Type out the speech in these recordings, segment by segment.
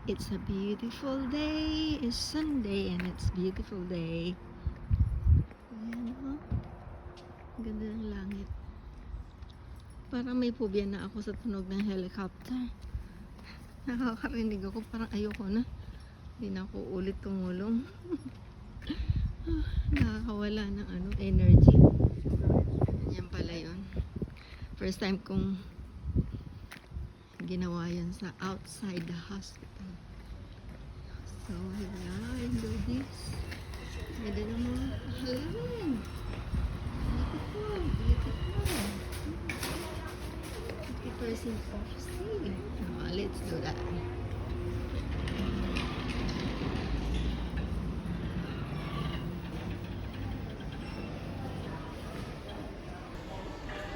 It's a beautiful day. It's Sunday and it's beautiful day. Ayan o. Ganda ng langit. Parang may phobia na ako sa tunog ng helicopter. Nakakarinig ako. Parang ayoko na. Hindi na ako ulit tumulong. Nakakawala ng energy. Yan pala yun. First time kong ginawa yan sa outside the hospital. So, yeah, I do this. Ganda naman. Halaman. Beautiful. Beautiful. 50% off sale. Let's do that.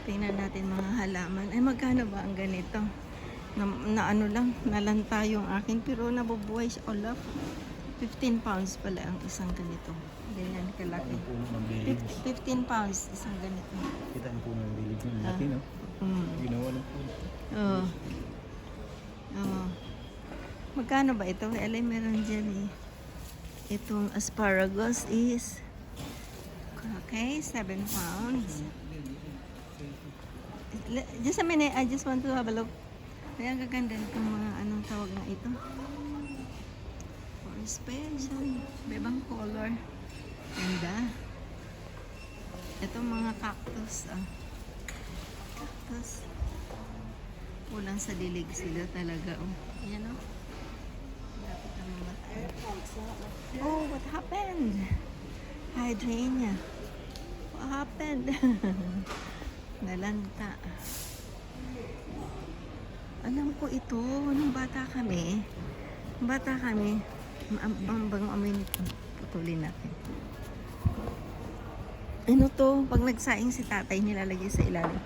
Tingnan natin mga halaman. Ay, magkano ba ang ganito? Na ano lang, nalanta yung akin, pero nabubuhay siya. Olaf, 15 pounds pala ang isang ganito. Ganyan kalaki. 15 pounds isang ganito. Kita ang puno ng bilig ng laki, no? Ginawa ng puno. Oo. Oo. Magkano ba ito? Alay, meron dyan eh. Itong asparagus is okay, 7 pounds. Just a minute, I just want to have a look. Kaya ang gaganda itong mga anong tawag na ito. For special. Bebang color. Ganda. Itong mga cactus. Cactus. Pulang sa dilig sila talaga. Yan o. Dapat na mamatay. Oh, what happened? Hydrania. What happened? Nalanta. Alam ko ito, nung bata kami, ang bango amoy nito. Putulin natin. Ano to, pag nagsaing si tatay, nilalagay sa ilalim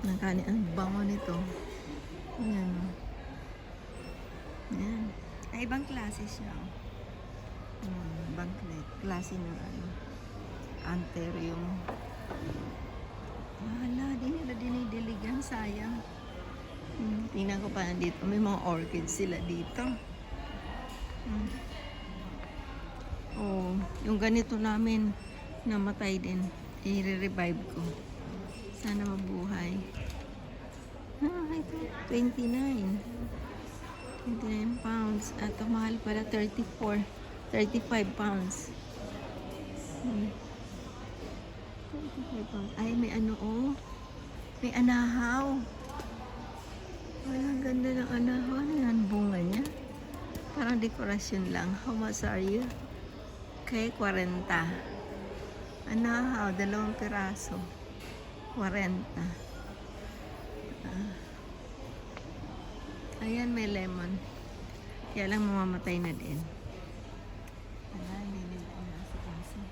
ng kanin. Ang bango nito. Ayan. Ayan. Ay, ibang klase siya. Ibang klase ng anthurium. Wala, di nila dinidiligan, sayang. Tingnan ko pa dito. May mga orchids sila dito. Oh, yung ganito namin namatay din. I-revive ko. Sana mabuhay. Ito 29 pounds. Ito mahal pala 35 pounds. 35 pounds. Ay, may may anahaw. Ay, ang ganda ng anahaw. Ano yan? Bunga niya. Parang dekorasyon lang. How much are you? Okay, 40. Anahaw, 2 piraso. 40. Ayan, may lemon. Kaya lang mamamatay na din. Wala, hindi nila inasikaso.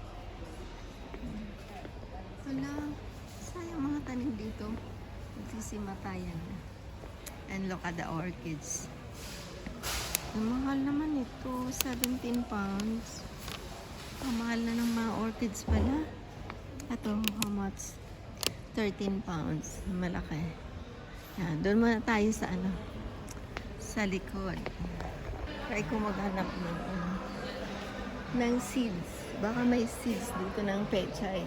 Wala. Sayang mga tanim dito. Magsisimatayan na. And look at the orchids. Ang mahal naman ito. 17 pounds. Ang mahal na ng mga orchids pala. Ito, how much? 13 pounds. Malaki. Yan. Doon muna tayo sa sa likod. Try ko maghanap ng seeds. Baka may seeds dito ng pechay.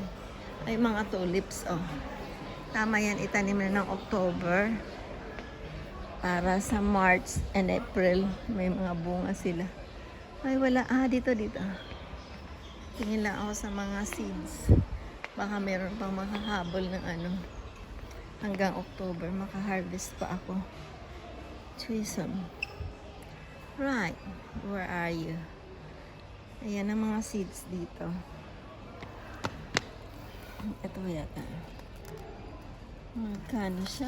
Ay, mga tulips, oh. Tama yan, itanim na ng October. Para sa March and April, may mga bunga sila. Ay, wala. Dito. Tingin lang ako sa mga seeds. Baka meron pang makahabol ng hanggang October. Maka-harvest pa ako. Twism. Right. Where are you? Ayan ang mga seeds dito. Ito yata. Magkano siya?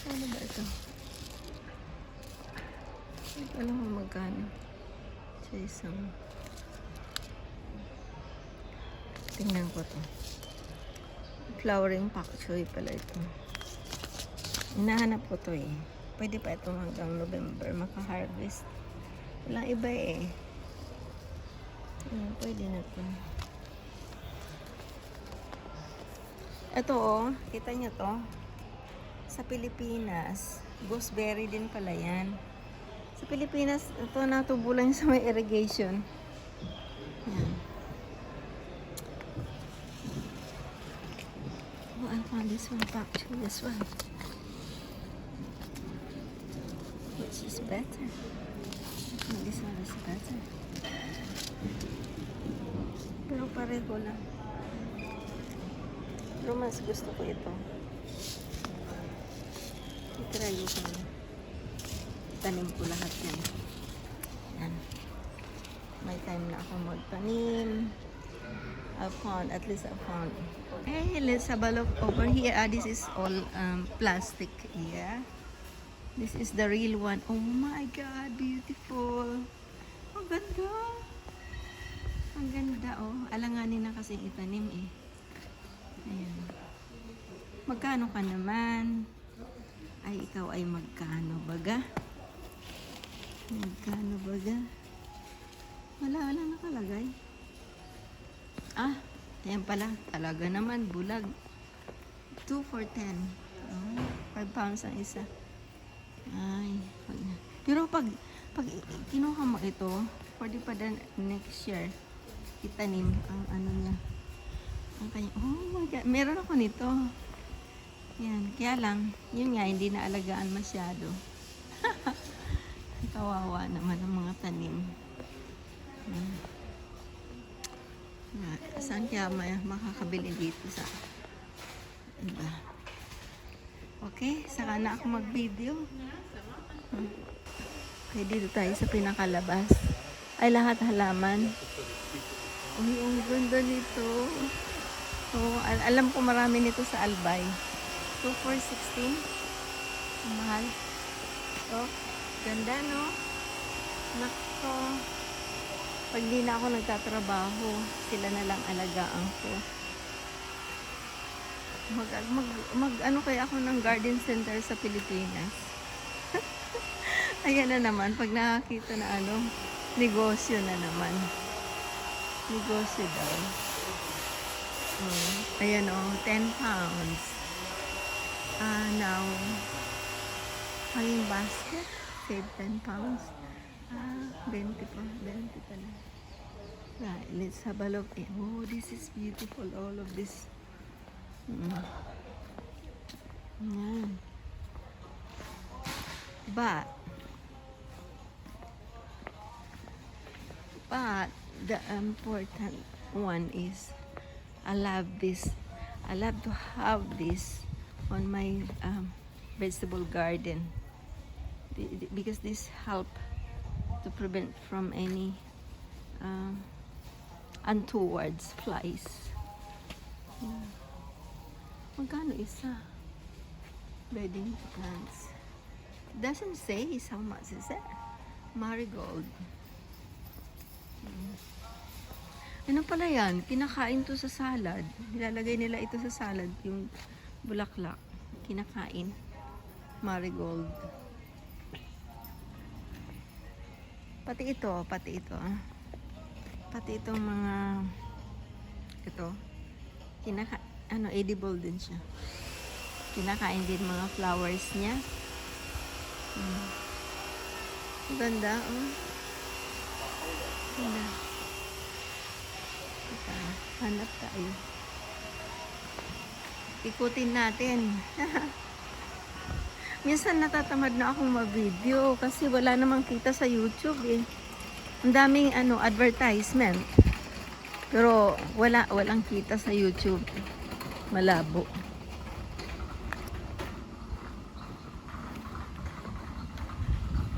Ano ba ito? Hindi ko alam kung magkano. Twism. Tingnan ko to. Flowering pak choy pala ito. Hinahanap ko to eh. Pwede pa ito hanggang November maka-harvest. Walang iba eh. Pwede na to. Ito oh, kita nyo to? Sa Pilipinas, gooseberry din pala yan. Sa Pilipinas, ito natubo lang sa may irrigation. Yan. Oh, I found this one actually, this one. Which is better? I think this one is better. Pero pareho lang. Pero mas gusto ko ito. I-try ko na. Tanim ko lahat yan. Yan. May time na ako magtanim. At least I found. Okay, let's have a look over here. This is all plastic here. This is the real one. Oh my God, beautiful. Ang ganda. Ang ganda, oh. Alanganin na kasi itanim eh. Ayan. Magkano ka naman? Ay, ikaw ay magkano baga? Magkano baga? Wala nakalagay. Ah, ayan pala. Talaga naman, bulag. 2 for 10. Oh, 5 pounds ang isa. Ay, pero pag kinuha mo ito, pwede pa din next year itanim ang ano niya. Ang kanya, oh my God, meron ako nito. Yan, kaya lang, yun nga, hindi na alagaan masyado. Kawawa naman ang mga tanim. Yan. Saan kaya makakabili dito sa iba? Okay, saka na ako mag-video. Okay, dito tayo sa pinakalabas. Ay, lahat halaman. Uy, ang ganda nito. Oh, alam ko marami nito sa Albay. 2 for 16. Ang mahal. Oh, ganda, no? Nako. Pag di na ako nagtatrabaho, sila na lang alagaan ko. Ano kaya ako ng garden center sa Pilipinas? Ayan na naman, pag nakakita na negosyo na naman. Negosyo daw. Oh, ayan o, 10 pounds. Now, hanging basket, save 10 pounds. 20 pa, 20 pala. Right, let's have a look. Oh, this is beautiful, all of this. Yan. But the important one is I love this. I love to have this on my vegetable garden because this help to prevent from any untowards flies. Magkano isa? Bedding plants. Doesn't say how much is it. Marigold. Ano pala yan? Kinakain to sa salad. Nilalagay nila ito sa salad, yung bulaklak. Kinakain. Marigold. Pati ito. Pati itong mga ito. Edible din siya. Kinakain din mga flowers niya. Ganda, oh. Ganda. Hanap tayo. Ikutin natin. Minsan natatamad na akong mag-video kasi wala namang kita sa YouTube eh. Ang daming advertisement. Pero walang kita sa YouTube. Malabo.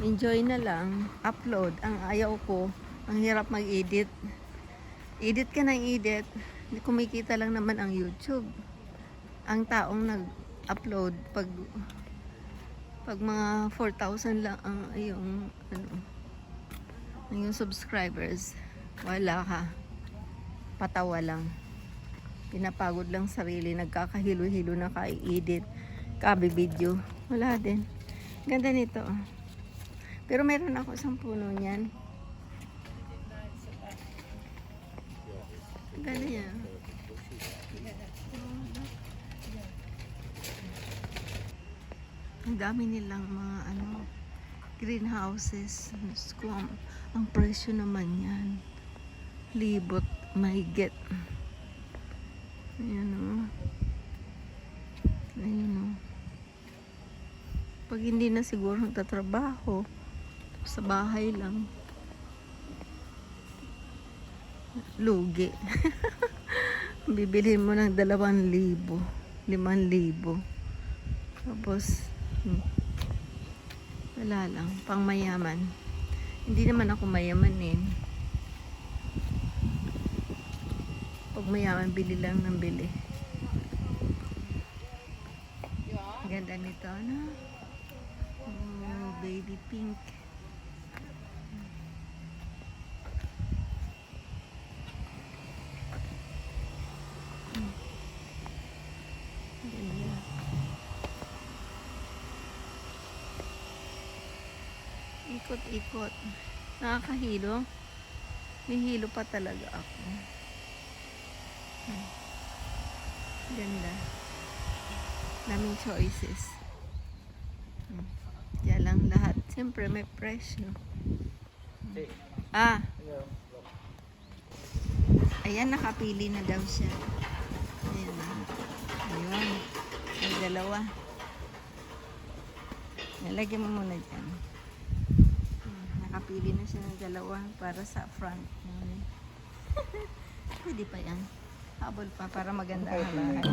Enjoy na lang. Upload. Ang ayaw ko, ang hirap mag-edit. Edit ka ng edit. Kumikita lang naman ang YouTube. Ang taong nag-upload pag mga 4,000 lang ang yung subscribers, wala ka. Patawa lang. Pinapagod lang sarili, nagkakahilo-hilo na ka-edit, ka-video. Wala din. Ganda nito. Pero meron ako isang puno niyan. Ganda niya. Ang dami nilang mga greenhouses. Diyos ko, ang presyo naman yan. Libot, mahigit. Ayan o. Ayan o. Pag hindi na siguro nagtatrabaho, sa bahay lang. Lugi. Bibilhin mo ng 2,000, 5,000. Tapos, wala lang, pang mayaman. Hindi naman ako mayaman eh. Pag mayaman, bili lang ng bili. Ganda nito, ano? Oh, baby pink. Ganda. Ikot-ikot. Nakakahilo. May hilo pa talaga ako. Ganda. Daming choices. Kaya lang lahat. Siyempre may presyo. Ah. Ayan, nakapili na daw siya. Ayan. Ayun. May dalawa. Nalagyan mo muna dyan. Nakapili na siya ng dalawa para sa front. Pwede pa yan. Habol pa para maganda ang bahay.